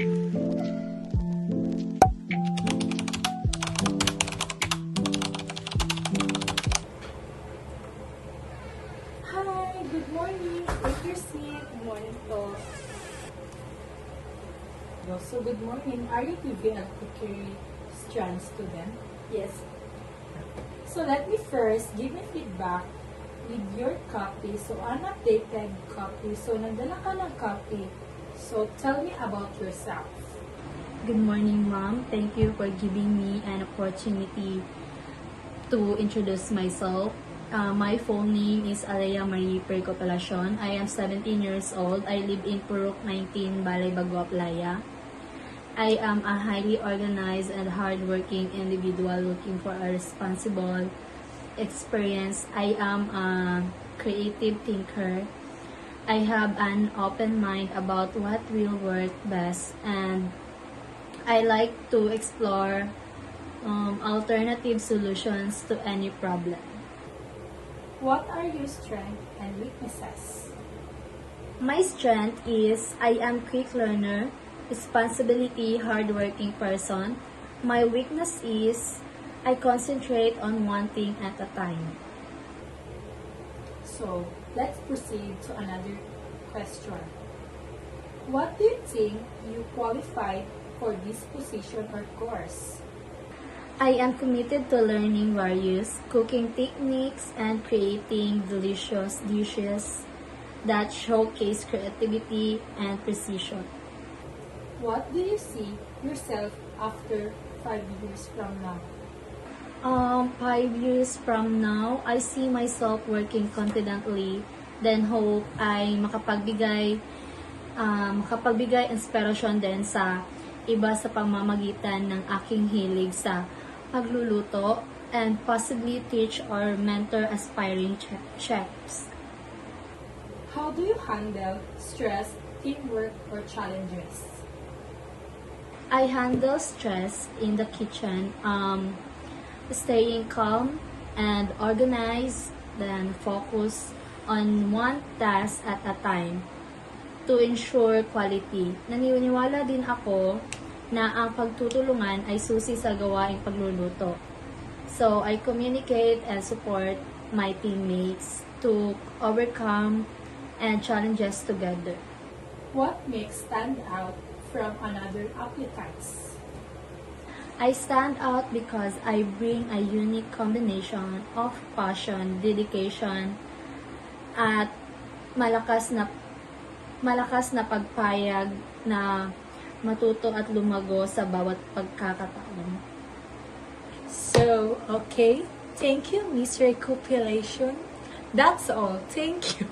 Hi, good morning. Take your seat. Good morning po. So, good morning. Are you giving a cookery strands to them? Yes. So, let me first give me feedback with your copy. So, unupdated copy. So, nagdala ka ng copy. So, tell me about yourself. Good morning, Mom. Thank you for giving me an opportunity to introduce myself. My full name is Alea Marie Percopalacion. I am 17 years old. I live in Purok 19, Balay Bagua, Playa. I am a highly organized and hardworking individual looking for a responsible experience. I am a creative thinker. I have an open mind about what will work best, and I like to explore alternative solutions to any problem. What are your strengths and weaknesses? My strength is I am quick learner, responsibility, hardworking person. My weakness is I concentrate on one thing at a time. So, let's proceed to another question. What do you think you qualified for this position or course? I am committed to learning various cooking techniques and creating delicious dishes that showcase creativity and precision. What do you see yourself after 5 years from now? 5 years from now, I see myself working confidently, then hope ay makapagbigay inspirasyon din sa iba sa pamamagitan ng aking hilig sa pagluluto and possibly teach or mentor aspiring chefs. How do you handle stress, teamwork, or challenges? I handle stress in the kitchen, staying calm and organized, then focus on one task at a time to ensure quality. Naniniwala din ako na ang pagtutulungan ay susi sa gawaing pagluluto. So, I communicate and support my teammates to overcome and challenges together. What makes stand out from another applicants? I stand out because I bring a unique combination of passion, dedication, at malakas na pagpayag na matuto at lumago sa bawat pagkakataon. So, okay. Thank you, Miss Recopilation. That's all. Thank you.